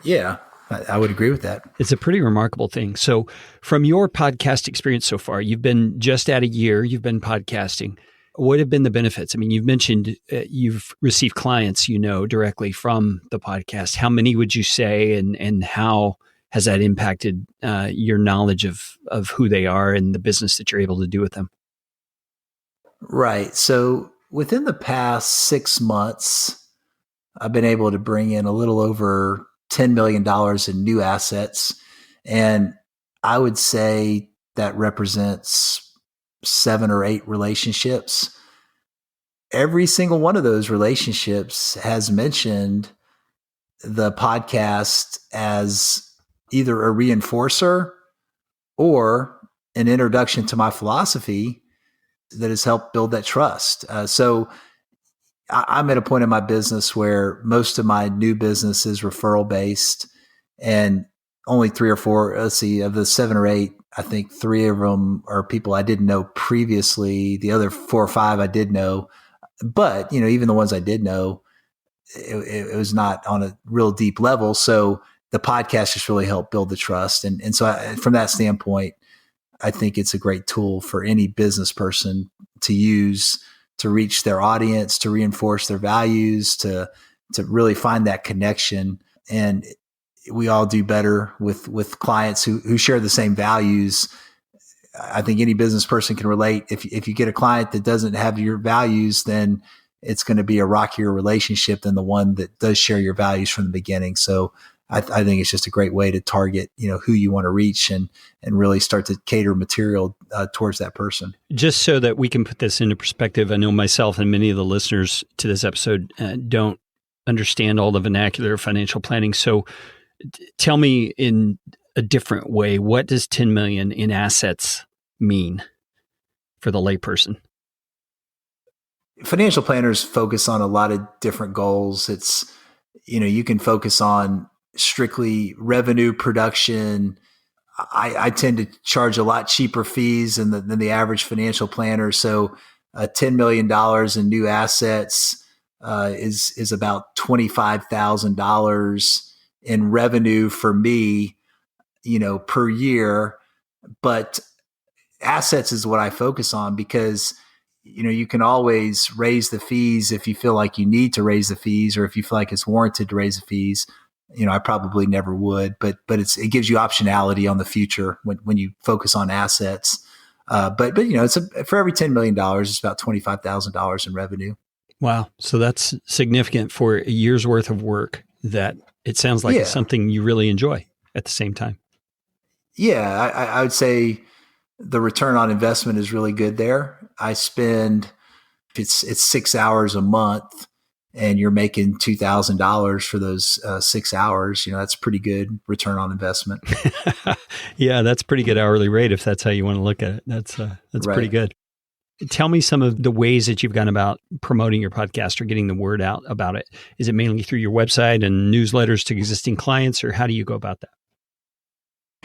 Yeah, I would agree with that.
It's a pretty remarkable thing. So from your podcast experience so far, you've been just at a year, you've been podcasting. What have been the benefits? You've mentioned you've received clients, directly from the podcast. How many would you say, and how has that impacted your knowledge of who they are and the business that you're able to do with them?
Right. So within the past 6 months, I've been able to bring in a little over $10 million in new assets. And I would say that represents 7 or 8 relationships. Every single one of those relationships has mentioned the podcast as either a reinforcer or an introduction to my philosophy that has helped build that trust. So I'm at a point in my business where most of my new business is referral based, and only 3 or 4, of the 7 or 8, I think 3 of them are people I didn't know previously. The other 4 or 5 I did know, but even the ones I did know, it was not on a real deep level. So the podcast just really helped build the trust. And so from that standpoint, I think it's a great tool for any business person to use to reach their audience, to reinforce their values, to really find that connection. And we all do better with clients who share the same values. I think any business person can relate. If you get a client that doesn't have your values, then it's going to be a rockier relationship than the one that does share your values from the beginning. So I think it's just a great way to target, who you want to reach and really start to cater material towards that person.
Just so that we can put this into perspective, I know myself and many of the listeners to this episode don't understand all the vernacular of financial planning. So tell me in a different way, what does 10 million in assets mean for the layperson?
Financial planners focus on a lot of different goals. It's, you can focus on strictly revenue production. I tend to charge a lot cheaper fees than the average financial planner. So $10 million in new assets is about $25,000 in revenue for me, per year. But assets is what I focus on because you can always raise the fees if you feel like you need to raise the fees, or if you feel like it's warranted to raise the fees. I probably never would, but it gives you optionality on the future when you focus on assets. But it's for every $10 million, it's about $25,000 in revenue.
Wow. So that's significant for a year's worth of work that it sounds like it's something you really enjoy at the same time.
Yeah. I would say the return on investment is really good there. I spend, it's 6 hours a month and you're making $2,000 for those 6 hours. That's pretty good return on investment.
Yeah, that's pretty good hourly rate if that's how you want to look at it. That's right. Pretty good. Tell me some of the ways that you've gone about promoting your podcast or getting the word out about it. Is it mainly through your website and newsletters to existing clients, or how do you go about that?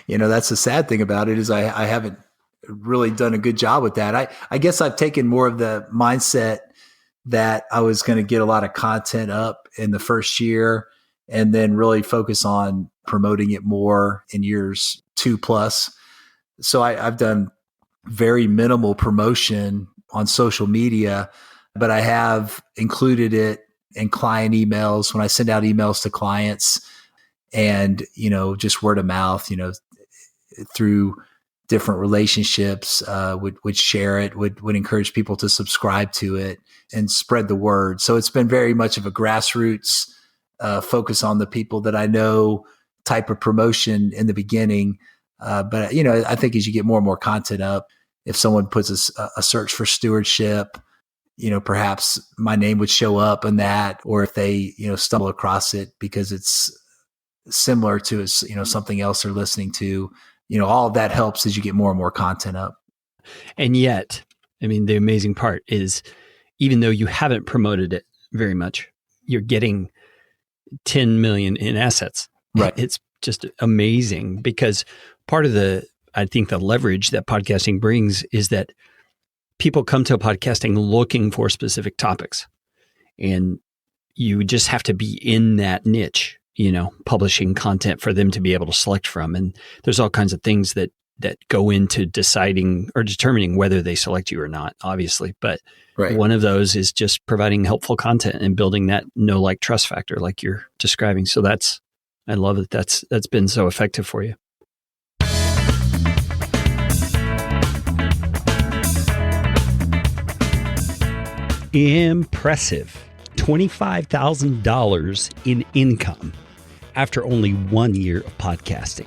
That's the sad thing about it is I haven't really done a good job with that. I guess I've taken more of the mindset that I was going to get a lot of content up in the first year and then really focus on promoting it more in years 2+. So I've done very minimal promotion on social media, but I have included it in client emails when I send out emails to clients, and, just word of mouth, through different relationships, would share it, would encourage people to subscribe to it and spread the word. So it's been very much of a grassroots focus on the people that I know type of promotion in the beginning. But I think as you get more and more content up, if someone puts a search for stewardship, perhaps my name would show up in that, or if they, stumble across it because it's similar to, something else they're listening to, all of that helps as you get more and more content up.
And yet, the amazing part is, even though you haven't promoted it very much, you're getting 10 million in assets.
Right.
It's just amazing because part of I think the leverage that podcasting brings is that people come to podcasting looking for specific topics, and you just have to be in that niche, publishing content for them to be able to select from. And there's all kinds of things that go into deciding or determining whether they select you or not, obviously. But
right.
One of those is just providing helpful content and building that know, like, trust factor like you're describing. So I love it. That's been so effective for you. Impressive. $25,000 in income after only 1 year of podcasting.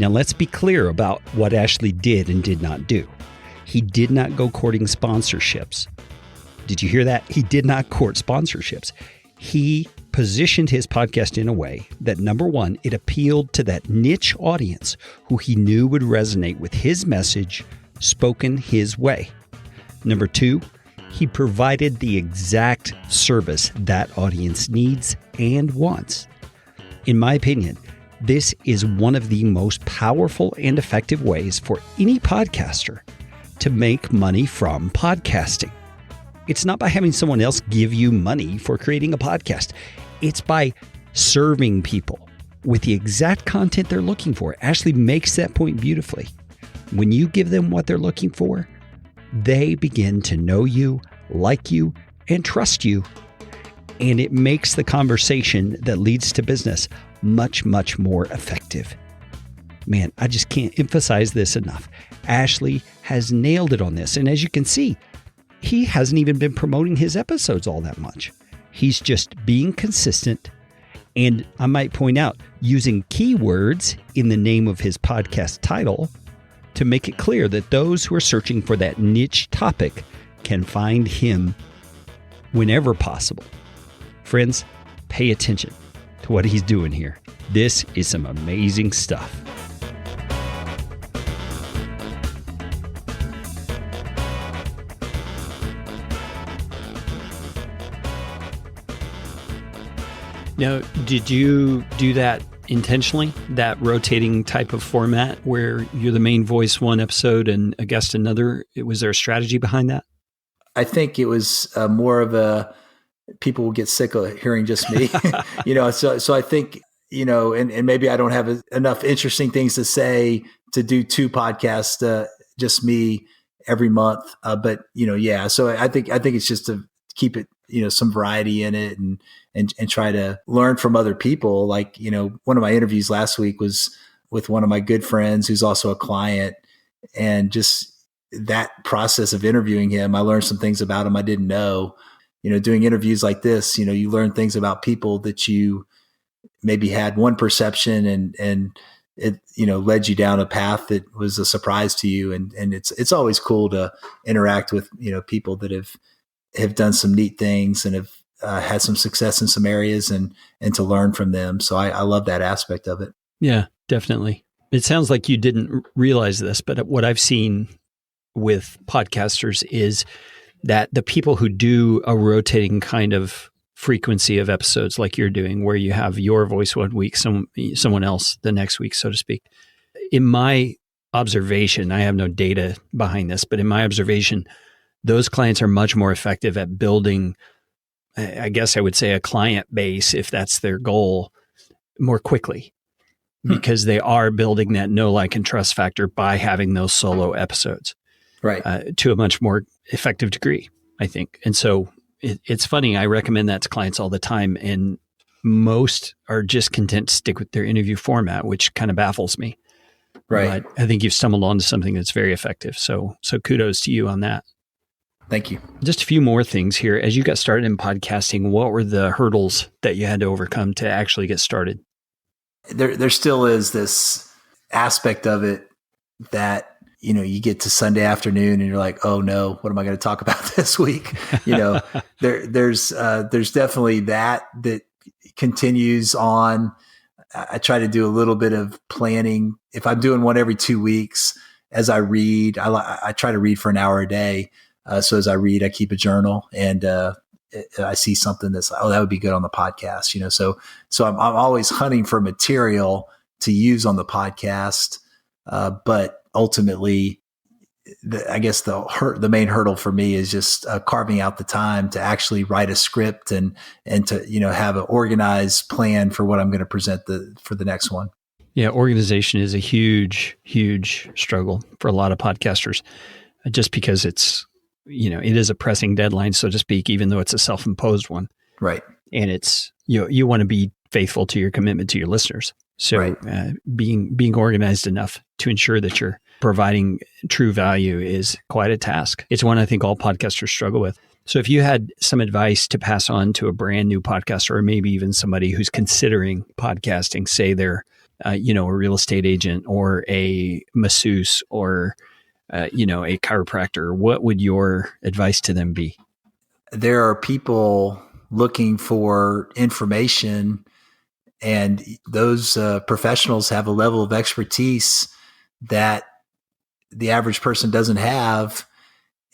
Now, let's be clear about what Ashley did and did not do. He did not go courting sponsorships. Did you hear that? He did not court sponsorships. He positioned his podcast in a way that, number one, it appealed to that niche audience who he knew would resonate with his message spoken his way. Number two, he provided the exact service that audience needs and wants. In my opinion, this is one of the most powerful and effective ways for any podcaster to make money from podcasting. It's not by having someone else give you money for creating a podcast. It's by serving people with the exact content they're looking for. Ashley makes that point beautifully. When you give them what they're looking for, they begin to know you, like you, and trust you. And it makes the conversation that leads to business much, much more effective. Man, I just can't emphasize this enough. Ashley has nailed it on this. And as you can see, he hasn't even been promoting his episodes all that much. He's just being consistent. And I might point out, using keywords in the name of his podcast title to make it clear that those who are searching for that niche topic can find him whenever possible. Friends, pay attention to what he's doing here. This is some amazing stuff. Now, did you do that intentionally, that rotating type of format where you're the main voice one episode and a guest another? Was there a strategy behind that?
I think it was more of a, people will get sick of hearing just me, so I think, and maybe I don't have enough interesting things to say to do 2 podcasts, just me every month. But so I think it's just to keep it, some variety in it and try to learn from other people. Like, one of my interviews last week was with one of my good friends who's also a client, and just that process of interviewing him, I learned some things about him I didn't know. Doing interviews like this, you learn things about people that you maybe had one perception and it, led you down a path that was a surprise to you. And it's always cool to interact with, people that have done some neat things and have had some success in some areas and to learn from them. So I love that aspect of it.
Yeah, definitely. It sounds like you didn't realize this, but what I've seen with podcasters is that the people who do a rotating kind of frequency of episodes like you're doing, where you have your voice one week, someone else the next week, so to speak. In my observation, I have no data behind this, but in my observation, those clients are much more effective at building, I guess I would say, a client base, if that's their goal, more quickly, because they are building that know, like, and trust factor by having those solo episodes. Right. To a much more effective degree, I think. And so it's funny. I recommend that to clients all the time. And most are just content to stick with their interview format, which kind of baffles me. Right. But I think you've stumbled onto something that's very effective. So kudos to you on that.
Thank you.
Just a few more things here. As you got started in podcasting, what were the hurdles that you had to overcome to actually get started?
There still is this aspect of it that, you get to Sunday afternoon and you're like, oh no, what am I going to talk about this week? There's definitely that continues on. I try to do a little bit of planning. If I'm doing one every 2 weeks, as I read, I try to read for an hour a day. So as I read, I keep a journal, and I see something that's, that would be good on the podcast, So I'm always hunting for material to use on the podcast. But ultimately, I guess the main hurdle for me is just carving out the time to actually write a script and to have an organized plan for what I'm going to present for the next one.
Yeah, organization is a huge, huge struggle for a lot of podcasters, just because it's it is a pressing deadline, so to speak, even though it's a self-imposed one.
Right.
And it's you want to be faithful to your commitment to your listeners. So right. Being organized enough to ensure that you're providing true value is quite a task. It's one I think all podcasters struggle with. So if you had some advice to pass on to a brand new podcaster, or maybe even somebody who's considering podcasting, say they're a real estate agent or a masseuse or, a chiropractor, what would your advice to them be?
There are people looking for information, and those professionals have a level of expertise that the average person doesn't have.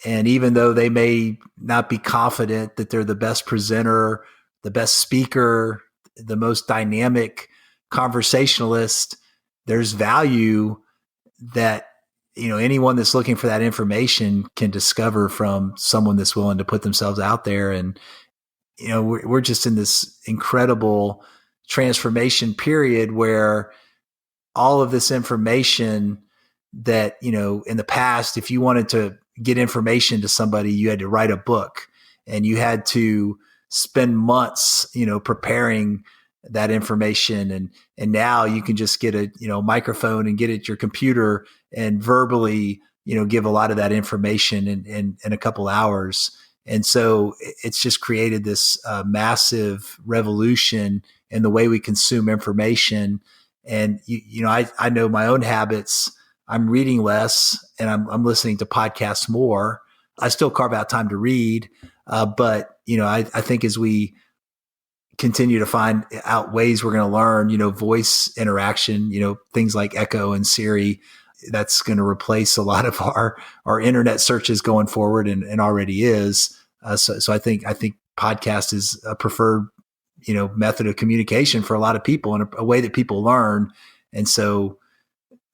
And even though they may not be confident that they're the best presenter, the best speaker, the most dynamic conversationalist, there's value that, anyone that's looking for that information can discover from someone that's willing to put themselves out there. And, we're just in this incredible transformation period where all of this information that, in the past, if you wanted to get information to somebody, you had to write a book and you had to spend months, preparing that information. And now you can just get a, microphone and get at your computer and verbally, give a lot of that information in a couple hours. And so it's just created this massive revolution in the way we consume information. And, I know my own habits. I'm reading less and I'm listening to podcasts more. I still carve out time to read. But, I think as we continue to find out ways we're going to learn, voice interaction, things like Echo and Siri, that's going to replace a lot of our internet searches going forward and already is. So I think podcast is a preferred, method of communication for a lot of people and a way that people learn. And so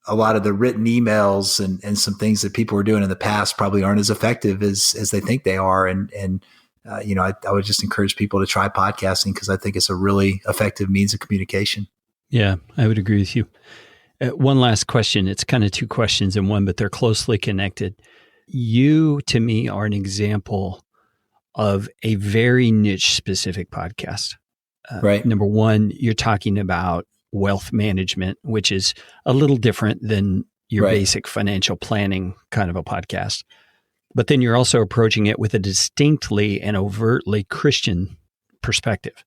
a lot of the written emails and some things that people were doing in the past probably aren't as effective as they think they are. I would just encourage people to try podcasting because I think it's a really effective means of communication.
Yeah, I would agree with you. One last question. It's kind of two questions in one, but they're closely connected. You, to me, are an example of a very niche specific podcast.
Right.
Number one, you're talking about wealth management, which is a little different than your basic financial planning kind of a podcast. But then you're also approaching it with a distinctly and overtly Christian perspective.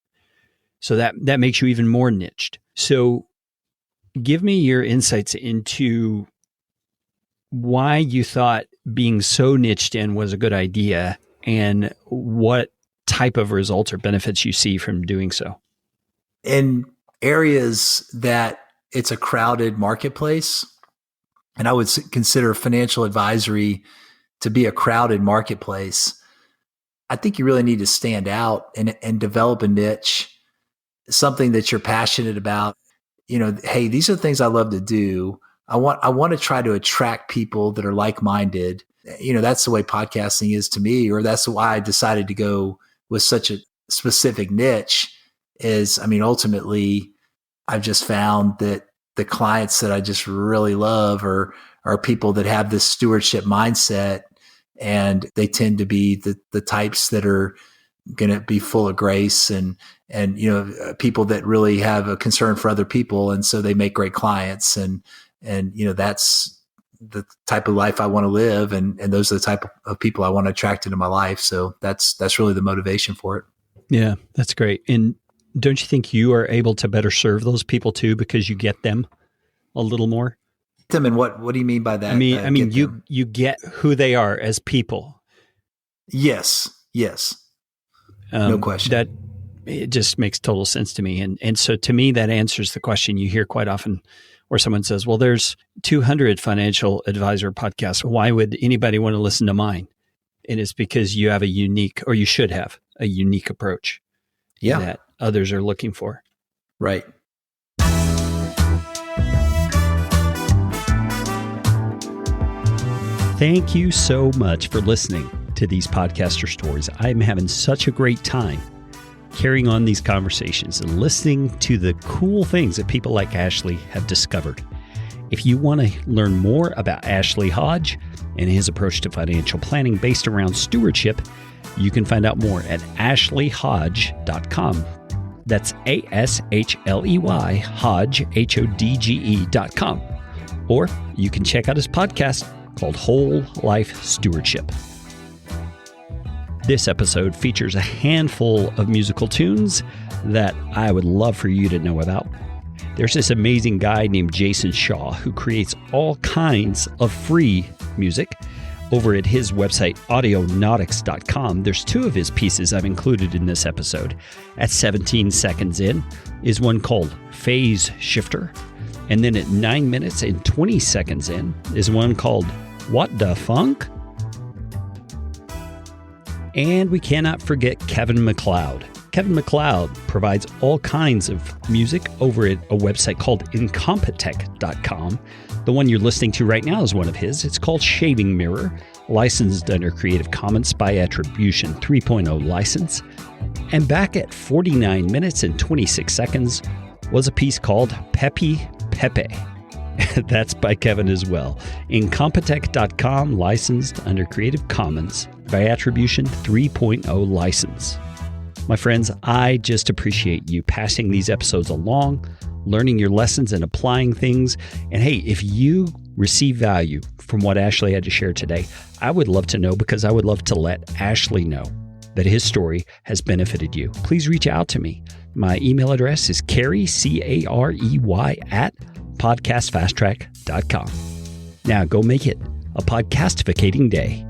So that makes you even more niched. So give me your insights into why you thought being so niched in was a good idea and what type of results or benefits you see from doing so.
In areas that it's a crowded marketplace, and I would consider financial advisory to be a crowded marketplace, I think you really need to stand out and develop a niche, something that you're passionate about. Hey, these are the things I love to do. I want to try to attract people that are like-minded. That's the way podcasting is to me, or that's why I decided to go with such a specific niche ultimately I've just found that the clients that I just really love are people that have this stewardship mindset, and they tend to be the types that are going to be full of grace and people that really have a concern for other people. And so they make great clients and that's the type of life I want to live. And those are the type of people I want to attract into my life. So that's really the motivation for it.
Yeah, that's great. And don't you think you are able to better serve those people too, because you get them a little more?
Them, and what do you mean by that?
You get who they are as people.
Yes. No question.
That it just makes total sense to me. And so to me, that answers the question you hear quite often where someone says, well, there's 200 financial advisor podcasts. Why would anybody want to listen to mine? And it's because you have you should have a unique approach that others are looking for.
Right.
Thank you so much for listening to these podcaster stories. I'm having such a great time carrying on these conversations and listening to the cool things that people like Ashley have discovered. If you want to learn more about Ashley Hodge and his approach to financial planning based around stewardship, you can find out more at ashleyhodge.com. That's ASHLEY Hodge, HODGE.com. Or you can check out his podcast called Whole Life Stewardship. This episode features a handful of musical tunes that I would love for you to know about. There's this amazing guy named Jason Shaw who creates all kinds of free music over at his website, audionautics.com. There's two of his pieces I've included in this episode. At 17 seconds in is one called Phase Shifter. And then at 9 minutes and 20 seconds in is one called What the Funk? And we cannot forget Kevin MacLeod. Kevin MacLeod provides all kinds of music over at a website called incompetech.com. The one you're listening to right now is one of his. It's called Shaving Mirror, licensed under Creative Commons by Attribution 3.0 license. And back at 49 minutes and 26 seconds was a piece called Pepe Pepe. That's by Kevin as well. Incompetech.com, licensed under Creative Commons by Attribution 3.0 license. My friends, I just appreciate you passing these episodes along, learning your lessons and applying things. And hey, if you receive value from what Ashley had to share today, I would love to know, because I would love to let Ashley know that his story has benefited you. Please reach out to me. My email address is Carey, C-A-R-E-Y, @podcastfasttrack.com. Now go make it a podcastificating day.